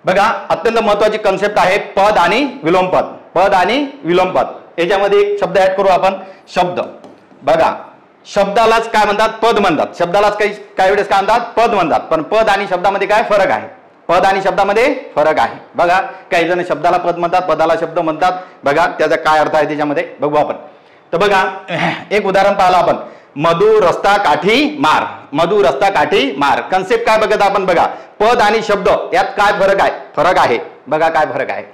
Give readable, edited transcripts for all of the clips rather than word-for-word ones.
बघा अत्यंत महत्वाची कन्सेप्ट आहे पद आणि विलोम पद. पद आणि विलोम पद याच्यामध्ये एक शब्द ऍड करू आपण, शब्द. बघा शब्दालाच काय म्हणतात, पद म्हणतात. शब्दालाच काही वेळेस काय म्हणतात, पद म्हणतात. पण पद आणि शब्दामध्ये काय फरक आहे, पद आणि शब्दामध्ये फरक आहे. बघा काही जण शब्दाला पद म्हणतात, पदाला शब्द म्हणतात. बघा त्याचा काय अर्थ आहे त्याच्यामध्ये बघू आपण. तर बघा एक उदाहरण पाहिलं आपण, मधु रस्ता काठी मार. मधु रस्ता काठी मार कन्सेप्ट काय बघत आपण. बघा पद आणि शब्द यात काय फरक आहे, फरक आहे. बघा काय फरक आहे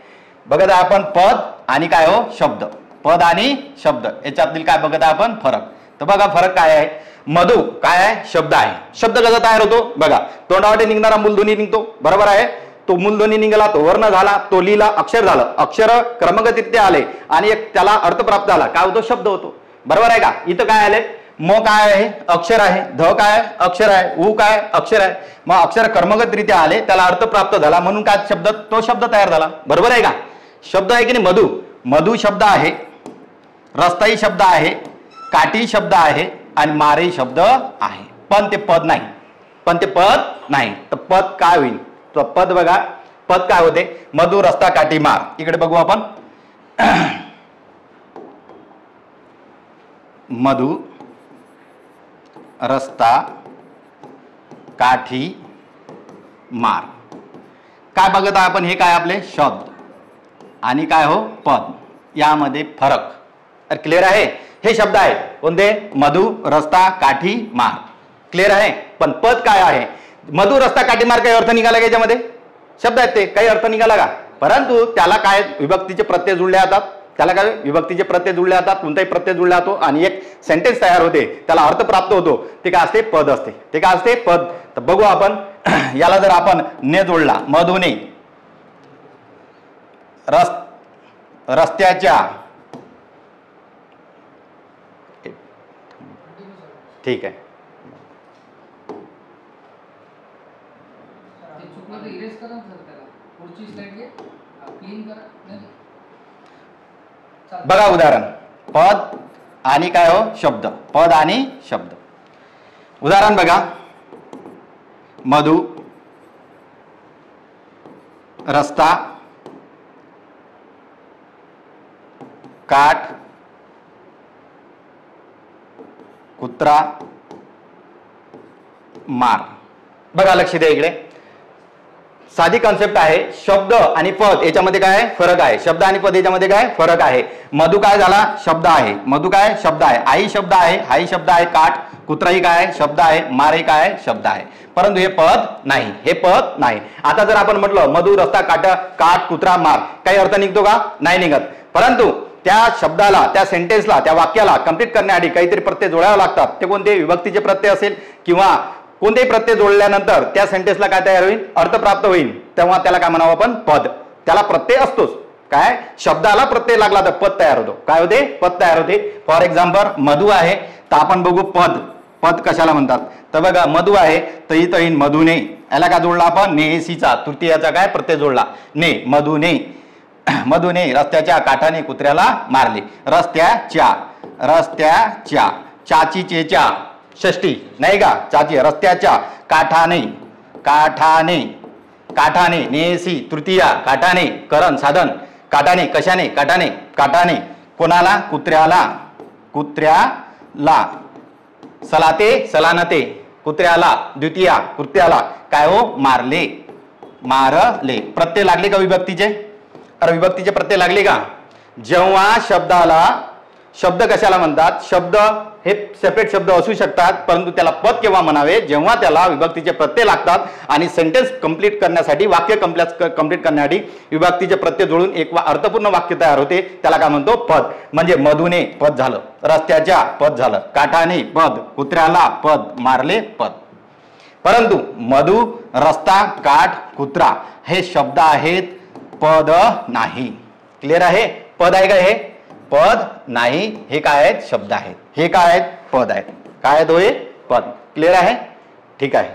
बघत आहे आपण, पद आणि काय हो शब्द. पद आणि शब्द याच्यातील काय बघत आहे आपण, फरक. तर बघा फरक काय आहे. मधु काय आहे, शब्द आहे. शब्द कसा तयार होतो, बघा तोंडावाटे निघणारा मूलध्वनी निघतो, बरोबर आहे. तो मूलध्वनी निघाला, तो वर्ण झाला, तो लिहिला, अक्षर झालं. अक्षर क्रमगतरित्या आले आणि एक त्याला अर्थ प्राप्त झाला, काय होतो, शब्द होतो, बरोबर आहे का. इथं काय आले, म काय आहे, अक्षर आहे. ध काय आहे, अक्षर आहे. उ काय अक्षर आहे. मग अक्षर कर्मगतरित्या आले, त्याला अर्थ प्राप्त झाला, म्हणून काय शब्द, तो शब्द तयार झाला, बरोबर आहे का. शब्द आहे की नाही. मधु, मधु शब्द आहे, रस्ताही शब्द आहे, काठी शब्द आहे आणि मारही शब्द आहे. पण ते पद नाही, पण ते पद नाही. तर पद काय होईल, तर पद बघा पद काय होते, मधु रस्ता काठी मार. इकडे बघू आपण, मधु रस्ता काठी मार. काय बघत आहे आपण, हे काय आपले शब्द आणि काय हो पद, यामध्ये फरक. तर क्लिअर आहे. हे शब्द आहेत कोणते, मधु रस्ता काठी मार, क्लिअर आहे. पण पद काय आहे, मधु रस्ता काठी मार काही अर्थ निघाला का याच्यामध्ये, शब्द आहेत ते, काही अर्थ निघाला का. परंतु त्याला काय विभक्तीचे प्रत्यय जुळले जातात, त्याला काय विभक्तीचे प्रत्यय जुळले जातात, कोणताही प्रत्यय जुळला जातो आणि एक सेंटेन्स तयार होते, त्याला अर्थ प्राप्त होतो. ते काय असते, पद असते. ते काय असते, पद. तर बघू आपण याला जर आपण ने जोडला, मधुने रस्त्याच्या, ठीक आहे. बघा उदाहरण, पद आणि काय हो शब्द, पद आणि शब्द. उदाहरण बघा, मधु रस्ता काठ कुत्रा मार. बघा लक्ष द्या इकडे, साधी कॉन्सेप्ट आहे. शब्द आणि पद याच्यामध्ये काय फरक आहे, शब्द आणि पद याच्यामध्ये काय फरक आहे. मधु काय झाला, शब्द आहे. मधु काय शब्द आहे. आई शब्द आहे, हाही शब्द आहे. काठ कुत्राही काय शब्द आहे. मारही काय शब्द आहे. परंतु हे पद नाही, हे पद नाही. आता जर आपण म्हटलं मधु रस्ता काठ कुत्रा मार, काही अर्थ निघतो का, नाही निघत. परंतु त्या शब्दाला, त्या सेंटेन्सला, त्या वाक्याला कंप्लीट करण्यासाठी काहीतरी प्रत्यय जोडावे लागतात. ते कोणते, विभक्तीचे प्रत्यय असेल किंवा कोणतेही प्रत्यय जोडल्यानंतर त्या सेंटेन्सला काय तयार होईल, अर्थ प्राप्त होईल. तेव्हा त्याला काय म्हणावं आपण, पद. त्याला प्रत्यय असतोच. काय शब्दाला प्रत्यय लागला तर पद तयार होतो. काय होते, पद तयार होते. फॉर एक्झाम्पल मधु आहे, तर आपण बघू पद. पद कशाला म्हणतात, तर बघा मधु आहे तर इथं येईन मधुने. याला काय जोडला आपण, नेसीचा तृतीयाचा काय प्रत्यय जोडला, ने. मधुने, मधुने रस्त्याच्या काठाने कुत्र्याला मारले. रस्त्याच्या, रस्त्याच्या, चाची चेच्या षष्टी नाही का, चाची. रस्त्याच्या काठाने, काठाने, काठाने नेसी तृतीया, काठाने करण साधन, काठाने कशाने, काठाने, काठाने कोणाला, कुत्र्याला, कुत्र्याला. सलाते सलानते कुत्र्याला, द्वितीया कृत्याला काय हो मारले, मारले. प्रत्यय लागले का विभक्तीचे, अरे विभक्तीचे प्रत्यय लागले का. जेव्हा शब्दाला, शब्द कशाला म्हणतात, शब्द हे सेपरेट शब्द असू शकतात, परंतु त्याला पद केव्हा म्हणावे, जेव्हा त्याला विभक्तीचे प्रत्यय लागतात आणि सेंटेन्स कंप्लीट करण्यासाठी, वाक्य कंप्लीट करण्यासाठी विभक्तीचे प्रत्यय जोडून एक अर्थपूर्ण वाक्य तयार होते, त्याला काय म्हणतो, पद. म्हणजे मधुने पद झालं, रस्त्याच्या पद झालं, काठाने पद, कुत्र्याला पद, मारले पद. परंतु मधु रस्ता काठ कुत्रा हे शब्द आहेत, पद नाही. क्लिअर आहे, पद आहे का, हे पद नाही, हे काय आहेत, शब्द आहेत. हे काय आहेत, पद आहेत. काय आहेत, पद. क्लिअर आहे, ठीक आहे.